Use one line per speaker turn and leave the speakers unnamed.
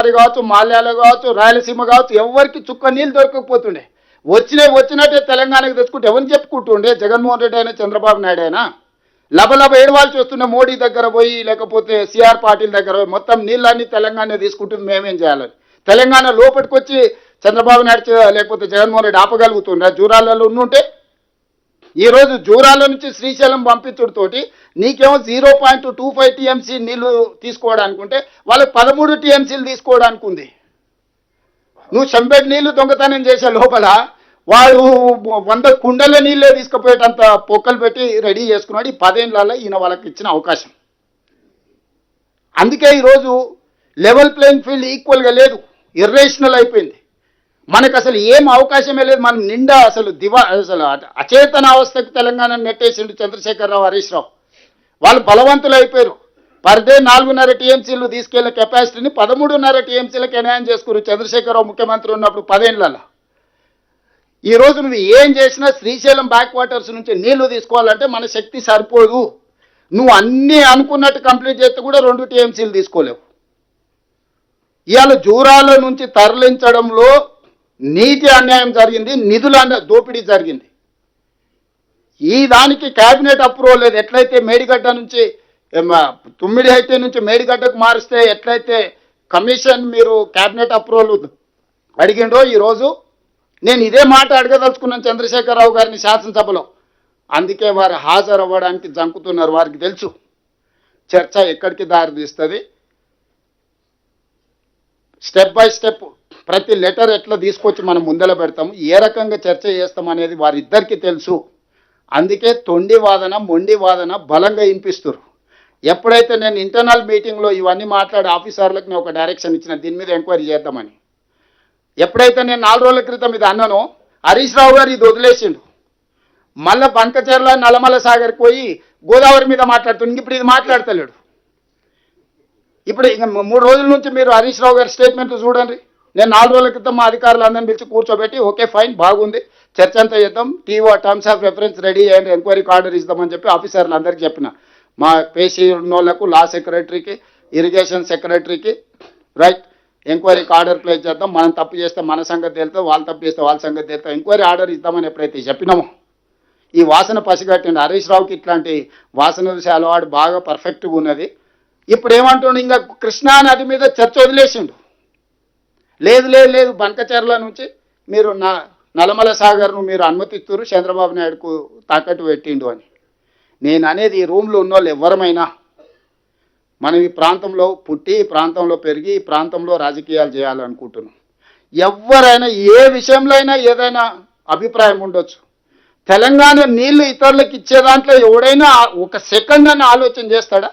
గోదావరి కావచ్చు, మాల్యాల కావచ్చు, రాయలసీమ కావచ్చు, ఎవరికి చుక్క నీళ్ళు దొరకకపోతుండే. వచ్చినట్టే తెలంగాణకు తెచ్చుకుంటే ఎవరిని చెప్పుకుంటుండే? జగన్మోహన్ రెడ్డి అయినా చంద్రబాబు నాయుడు అయినా లబలబ ఏడవాల్సి వస్తుండే. మోడీ దగ్గర పోయి లేకపోతే సిఆర్ పాటిల్ దగ్గర పోయి మొత్తం నీళ్ళన్నీ తెలంగాణ తీసుకుంటుంది, మేమేం చేయాలని. తెలంగాణ లోపలికి వచ్చి చంద్రబాబు నాయుడు లేకపోతే జగన్మోహన్ రెడ్డి ఆపగలుగుతుండే? జూరాలలో ఉండుంటే ఈరోజు జూరాల నుంచి శ్రీశైలం పంపించడంతోటి నీకేమో 0.25 టీఎంసీ నీళ్లు తీసుకోవడానికి ఉంటే వాళ్ళకి 13 టీఎంసీలు తీసుకోవడానికి ఉంది. నువ్వు చెంబెడ్ నీళ్లు దొంగతనం చేసే లోపల వాడు 100 కుండల నీళ్ళే తీసుకుపోయేటంత పొక్కలు పెట్టి రెడీ చేసుకున్నాడు. ఈ 10 ఏళ్లలో ఈయన వాళ్ళకి ఇచ్చిన అవకాశం. అందుకే ఈరోజు లెవెల్ ప్లేయింగ్ ఫీల్డ్ ఈక్వల్గా లేదు, ఇర్రేషనల్ అయిపోయింది. మనకు అసలు ఏం అవకాశమే లేదు. మన నిండా అసలు అసలు అచేతన అవస్థకు తెలంగాణ నెట్టేసిండు చంద్రశేఖరరావు, హరీష్ రావు. వాళ్ళు బలవంతులు అయిపోయారు. పర్ డే 4.5 టీఎంసీలు తీసుకెళ్లే కెపాసిటీని 13.5 టీఎంసీలకు ఎన్హాన్ చేసుకున్నారు చంద్రశేఖరరావు ముఖ్యమంత్రి ఉన్నప్పుడు 10 ఏళ్లలో. ఈరోజు నువ్వు ఏం చేసినా శ్రీశైలం బ్యాక్ వాటర్స్ నుంచి నీళ్లు తీసుకోవాలంటే మన శక్తి సరిపోదు. నువ్వు అన్నీ అనుకున్నట్టు కంప్లీట్ చేస్తే కూడా 2 టీఎంసీలు తీసుకోలేవు. ఇవాళ జూరాల నుంచి తరలించడంలో నీటి అన్యాయం జరిగింది, నిధుల దోపిడీ జరిగింది. ఈ దానికి క్యాబినెట్ అప్రూవల్ లేదు. ఎట్లయితే మేడిగడ్డ నుంచి తుమ్మిడి అయితే నుంచి మేడిగడ్డకు మారిస్తే ఎట్లయితే కమిషన్ మీరు క్యాబినెట్ అప్రూవల్ అడిగిండో, ఈరోజు నేను ఇదే మాట అడగదలుచుకున్నాను చంద్రశేఖరరావు గారిని శాసనసభలో. అందుకే వారు హాజరు అవ్వడానికి జంకుతున్నారు. వారికి తెలుసు చర్చ ఎక్కడికి దారి తీస్తుంది. స్టెప్ బై స్టెప్ ప్రతి లెటర్ ఎట్లా తీసుకొచ్చి మనం ముందర పెడతాము, ఏ రకంగా చర్చ చేస్తాం అనేది వారిద్దరికీ తెలుసు. అందుకే తొండి వాదన మొండి వాదన బలంగా వినిపిస్తారు. ఎప్పుడైతే నేను ఇంటర్నల్ మీటింగ్లో ఇవన్నీ మాట్లాడే ఆఫీసర్లకు నేను ఒక డైరెక్షన్ ఇచ్చిన, దీని మీద ఎంక్వైరీ చేద్దామని. ఎప్పుడైతే నేను 4 రోజుల క్రితం ఇది అన్నానో, హరీష్ రావు గారు ఇది వదిలేసిండు. మళ్ళీ బంకచెర్ల నల్లమల సాగర్కి పోయి గోదావరి మీద మాట్లాడుతుంది. ఇప్పుడు ఇది మాట్లాడతలేడు. ఇప్పుడు ఇక 3 రోజుల నుంచి మీరు హరీష్ రావు గారి స్టేట్మెంట్ చూడండి. నేను 4 రోజుల క్రితం మా అధికారులందరినీ పిలిచి కూర్చోబెట్టి ఓకే ఫైన్ బాగుంది, చర్చ అంతా చేద్దాం, TO terms of reference ready అయ్యండి, ఎంక్వైరీకి ఆర్డర్ ఇద్దామని చెప్పి ఆఫీసర్లు అందరికీ చెప్పిన. మా పేసీ ఉన్నోళ్లకు, లా సెక్రటరీకి, ఇరిగేషన్ సెక్రటరీకి రైట్ ఎంక్వైరీకి ఆర్డర్ ప్లేస్ చేద్దాం. మనం తప్పు చేస్తే మన సంగతి తెలుస్తుంది, వాళ్ళు తప్పు చేస్తే వాళ్ళ సంగతి తెలుస్తుంది, ఎంక్వైరీ ఆర్డర్ ఇద్దామని ఎప్పుడైతే చెప్పినామో ఈ వాసన పసిగట్టండి. హరీష్ రావుకి ఇట్లాంటి వాసన చూసే అలవాటు బాగా పర్ఫెక్ట్గా ఉన్నది. ఇప్పుడు ఏమంటుండు, ఇంకా కృష్ణా నది మీద చర్చ వదిలేసిండు. లేదు లేదు లేదు, బంకచెర్ల నుంచి మీరు నల్లమల సాగర్ను మీరు అనుమతిస్తున్నారు, చంద్రబాబు నాయుడుకు తాకట్టు పెట్టిండు అని. నేను అనేది ఈ రూమ్లో ఉన్న వాళ్ళు ఎవరమైనా మనం ఈ ప్రాంతంలో పుట్టి, ఈ ప్రాంతంలో పెరిగి, ఈ ప్రాంతంలో రాజకీయాలు చేయాలనుకుంటున్నాం. ఎవరైనా ఏ విషయంలో అయినా ఏదైనా అభిప్రాయం ఉండొచ్చు. తెలంగాణ నీళ్లు ఇతరులకు ఇచ్చే దాంట్లో ఎవడైనా ఒక సెకండ్ అని ఆలోచన చేస్తాడా?